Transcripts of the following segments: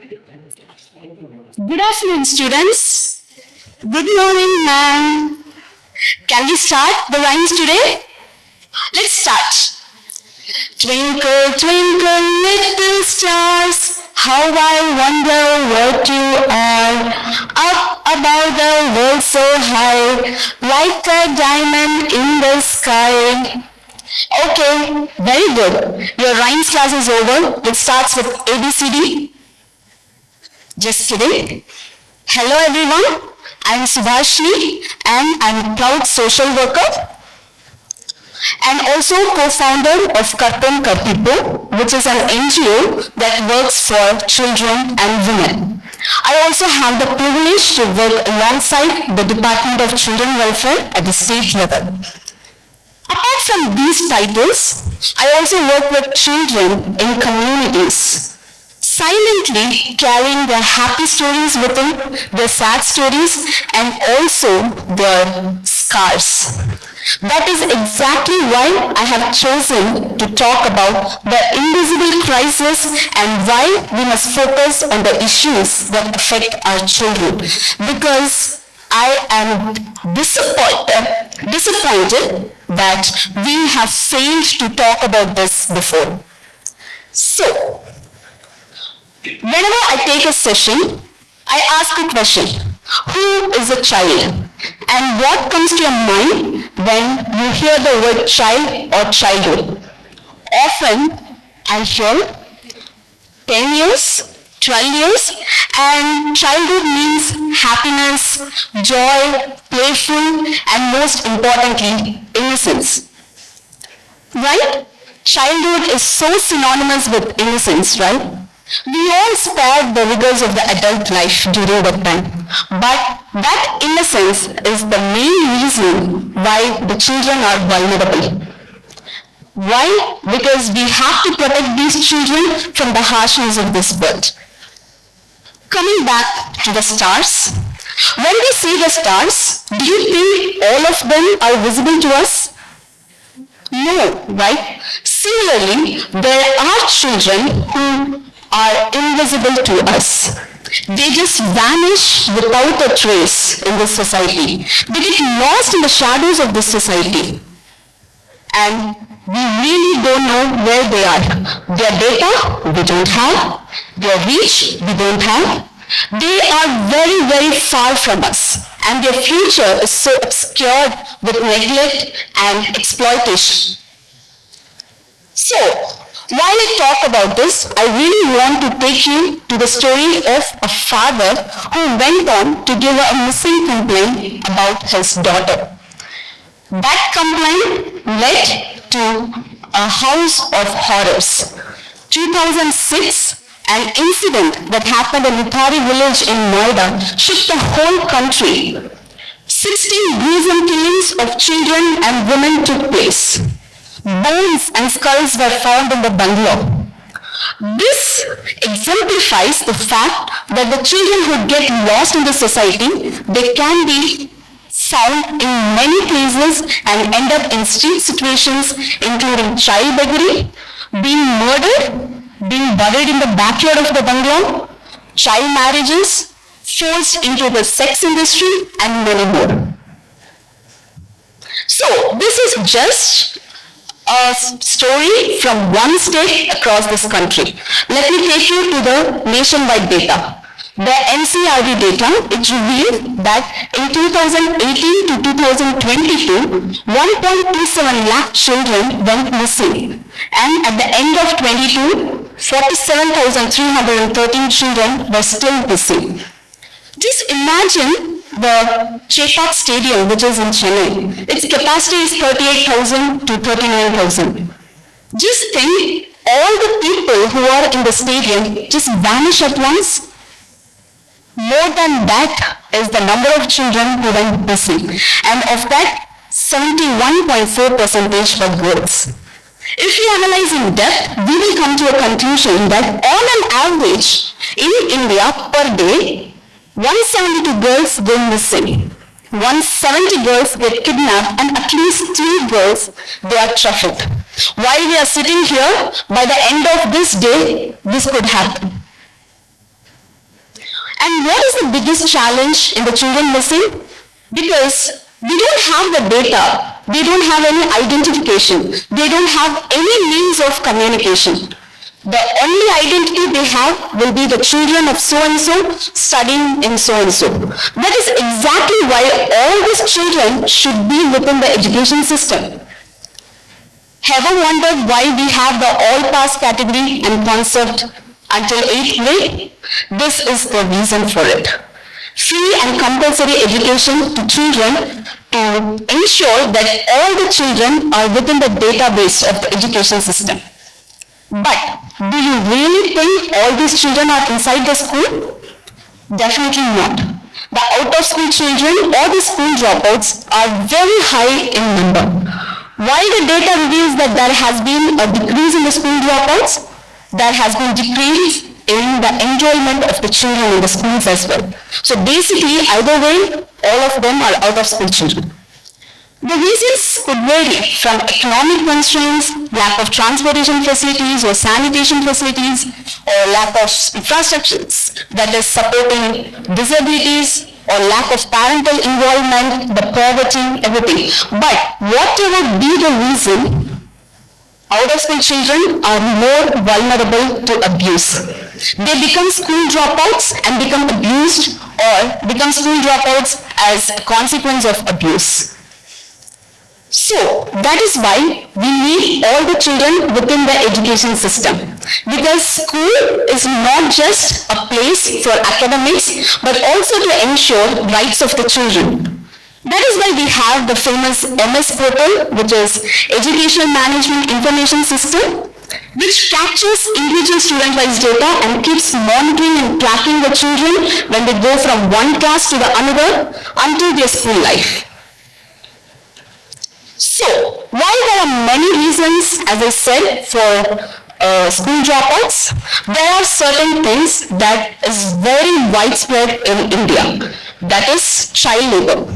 Good afternoon, students. Good morning, ma'am. Can we start the rhymes today? Let's start. Twinkle, twinkle, little stars, how I wonder what you are. Up above the world so high, like a diamond in the sky. Okay, very good. Your rhymes class is over. It starts with ABCD. Just kidding. Hello everyone. I'm Subhashini and I'm a proud social worker and also co-founder of Karpam Kartipo, which is an NGO that works for children and women. I also have the privilege to work alongside the Department of Children Welfare at the state level. Apart from these titles, I also work with children in communities, silently carrying their happy stories within, their sad stories, and also their scars. That is exactly why I have chosen to talk about the invisible crisis and why we must focus on the issues that affect our children. Because I am disappointed that we have failed to talk about this before. So, whenever I take a session, I ask a question. Who is a child? And what comes to your mind when you hear the word child or childhood? Often I hear 10 years, 12 years, and childhood means happiness, joy, playful, and most importantly, innocence. Right? Childhood is so synonymous with innocence, right? We all spared the rigors of the adult life during that time. But that innocence is the main reason why the children are vulnerable. Why? Because we have to protect these children from the harshness of this world. Coming back to the stars, when we see the stars, do you think all of them are visible to us? No, right? Similarly, there are children who are invisible to us. They just vanish without a trace in this society. They get lost in the shadows of this society. And we really don't know where they are. Their data, we don't have. Their reach, we don't have. They are very, very far from us. And their future is so obscured with neglect and exploitation. So, while I talk about this, I really want to take you to the story of a father who went on to give a missing complaint about his daughter. That complaint led to a house of horrors. 2006, an incident that happened in Uttari village in Noida shook the whole country. 16 gruesome killings of children and women took place. Bones and skulls were found in the bungalow. This exemplifies the fact that the children who get lost in the society, they can be found in many places and end up in street situations including child beggary, being murdered, being buried in the backyard of the bungalow, child marriages, forced into the sex industry, and many more. So this is just a story from one state across this country. Let me take you to the nationwide data. The NCRB data, it revealed that in 2018 to 2022, 1.27 lakh children went missing. And at the end of 22, 47,313 children were still missing. Just imagine the Chetak Stadium, which is in Chennai. Its capacity is 38,000 to 39,000. Just think, all the people who are in the stadium just vanish at once. More than that is the number of children who went missing. And of that, 71.4% were girls. If we analyze in depth, we will come to a conclusion that on an average, in India per day, 172 girls go missing. 170 girls get kidnapped and at least 3 girls, they are trafficked. While we are sitting here, by the end of this day, this could happen. And what is the biggest challenge in the children missing? Because they don't have the data, they don't have any identification, they don't have any means of communication. The only identity they have will be the children of so-and-so studying in so-and-so. That is exactly why all these children should be within the education system. Ever wondered why we have the all-pass category and concept until 8th grade? This is the reason for it. Free and compulsory education to children to ensure that all the children are within the database of the education system. But do you really think all these children are inside the school? Definitely not. The out-of-school children or the school dropouts are very high in number. While the data reveals that there has been a decrease in the school dropouts, there has been decrease in the enrollment of the children in the schools as well. So basically, either way, all of them are out-of-school children. The reasons could vary from economic constraints, lack of transportation facilities or sanitation facilities, or lack of infrastructures that is supporting disabilities, or lack of parental involvement, the poverty, everything. But whatever be the reason, out-of-school children are more vulnerable to abuse. They become school dropouts and become abused, or become school dropouts as a consequence of abuse. So that is why we need all the children within the education system, because school is not just a place for academics but also to ensure rights of the children. That is why we have the famous MS portal, which is Educational Management Information System, which captures individual student-wise data and keeps monitoring and tracking the children when they go from one class to the another until their school life. So, while there are many reasons, as I said, for school dropouts, there are certain things that is very widespread in India. That is child labor.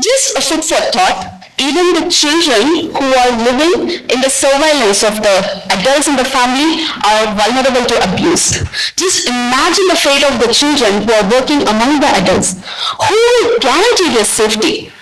Just a food for thought, even the children who are living in the surveillance of the adults in the family are vulnerable to abuse. Just imagine the fate of the children who are working among the adults. Who will guarantee their safety?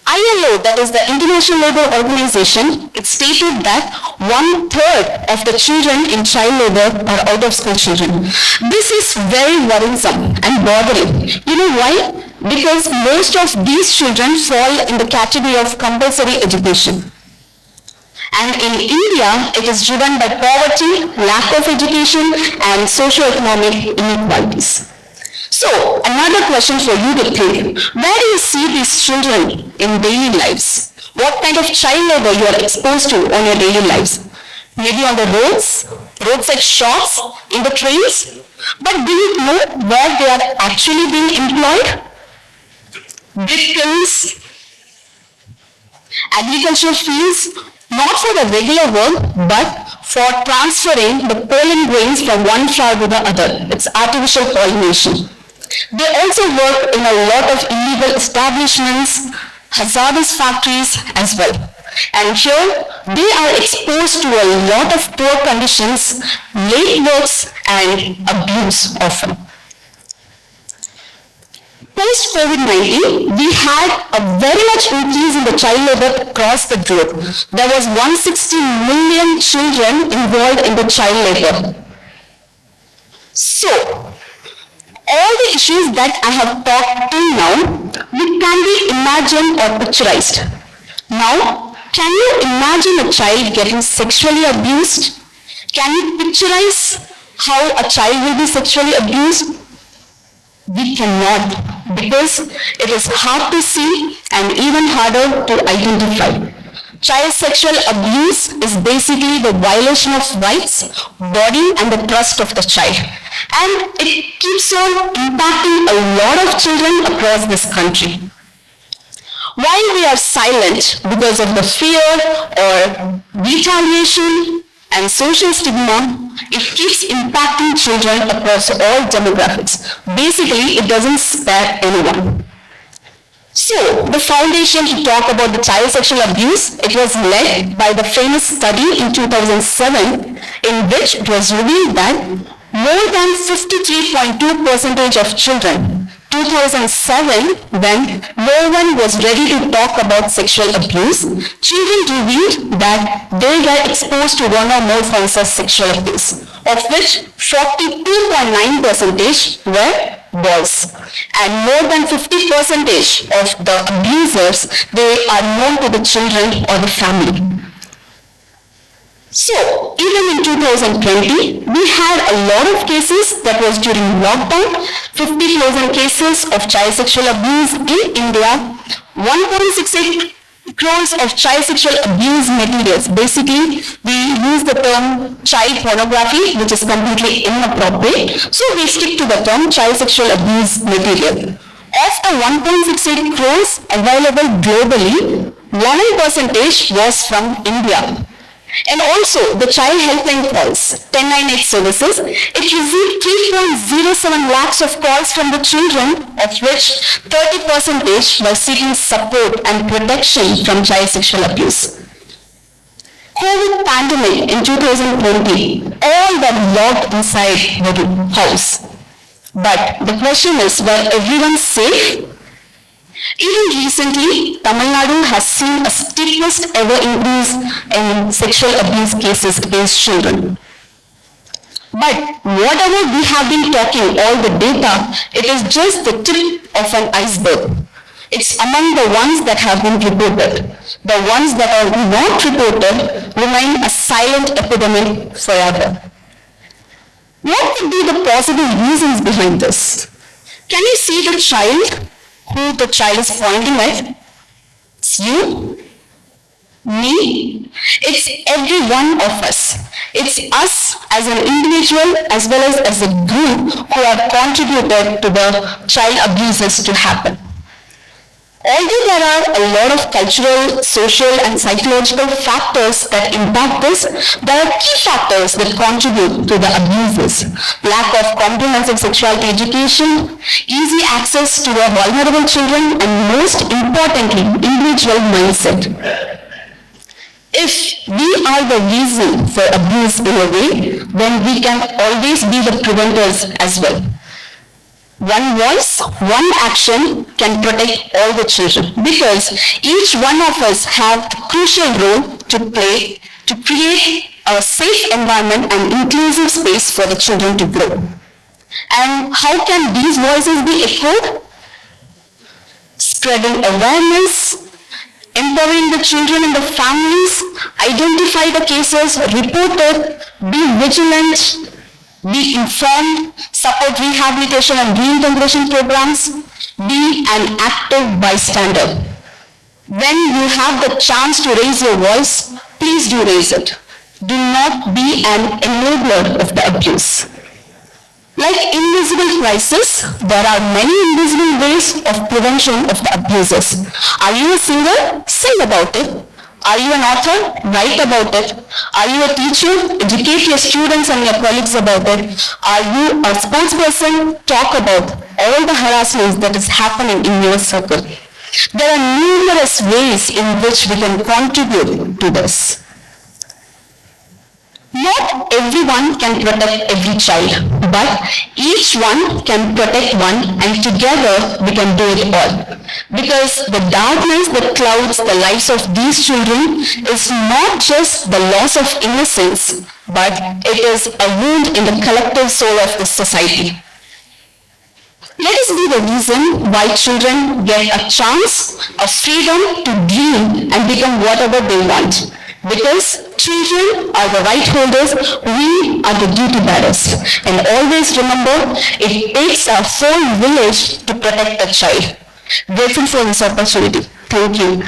ILO, that is the International Labour Organization, it stated that 1/3 of the children in child labor are out-of-school children. This is very worrisome and bothering. You know why? Because most of these children fall in the category of compulsory education. And in India, it is driven by poverty, lack of education, and socio-economic inequalities. So, another question for you to think, where do you see these children in daily lives? What kind of child labor you are exposed to on your daily lives? Maybe on the roads, roadside shops, in the trains? But do you know where they are actually being employed? Brickkilns, agricultural fields, not for the regular work, but for transferring the pollen grains from one flower to the other. It's artificial pollination. They also work in a lot of illegal establishments, hazardous factories as well. And here, they are exposed to a lot of poor conditions, late works, and abuse often. Post-COVID-19, we had a very much increase in the child labor across the globe. There was 160 million children involved in the child labor. So, all the issues that I have talked till now, can be imagined or picturized. Now, can you imagine a child getting sexually abused? Can you picturize how a child will be sexually abused? We cannot, because it is hard to see and even harder to identify. Child sexual abuse is basically the violation of rights, body, and the trust of the child. And it keeps on impacting a lot of children across this country. While we are silent because of the fear or retaliation and social stigma, it keeps impacting children across all demographics. Basically, it doesn't spare anyone. So, the foundation to talk about the child sexual abuse, it was led by the famous study in 2007, in which it was revealed that more than 53.2% of children. 2007, when no one was ready to talk about sexual abuse, children revealed that they were exposed to one or more forms of sexual abuse, of which 42.9% were boys. And more than 50% of the abusers, they are known to the children or the family. So, even in 2020, we had a lot of cases that was during lockdown, 50,000 cases of child sexual abuse in India, 1.68 crores of child sexual abuse materials. Basically, we use the term child pornography, which is completely inappropriate. So, we stick to the term child sexual abuse material. Of the 1.68 crores available globally, 11% was from India. And also, the child helpline calls, 1098 services, it received 3.07 lakhs of calls from the children, of which 30% were seeking support and protection from child sexual abuse. COVID pandemic in 2020, all were locked inside the house. But the question is, were everyone safe? Even recently, Tamil Nadu has seen a steepest ever increase in sexual abuse cases against children. But whatever we have been talking, all the data, it is just the tip of an iceberg. It's among the ones that have been reported. The ones that are not reported remain a silent epidemic forever. What could be the possible reasons behind this? Can you see the child? Who the child is pointing at? It's you, me, it's every one of us. It's us as an individual as well as a group who have contributed to the child abuses to happen. Although there are a lot of cultural, social and psychological factors that impact this, there are key factors that contribute to the abuses. Lack of comprehensive sexuality education, easy access to the vulnerable children, and most importantly, individual mindset. If we are the reason for abuse in a way, then we can always be the preventers as well. One voice, one action can protect all the children because each one of us have a crucial role to play to create a safe environment and inclusive space for the children to grow. And how can these voices be echoed? Spreading awareness, empowering the children and the families, identify the cases, report it, be vigilant, be informed, support rehabilitation and reintegration programs, be an active bystander. When you have the chance to raise your voice, please do raise it. Do not be an enabler of the abuse. Like invisible crisis, there are many invisible ways of prevention of the abuses. Are you a singer? Sing about it. Are you an author? Write about it. Are you a teacher? Educate your students and your colleagues about it. Are you a sports person? Talk about all the harassment that is happening in your circle. There are numerous ways in which we can contribute to this. Not everyone can protect every child, but each one can protect one, and together we can do it all. Because the darkness that clouds the lives of these children is not just the loss of innocence, but it is a wound in the collective soul of this society. Let us be the reason why children get a chance, a freedom to dream and become whatever they want. Because children are the right holders, we are the duty bearers. And always remember, it takes a whole village to protect a child. Grateful for this opportunity. Thank you.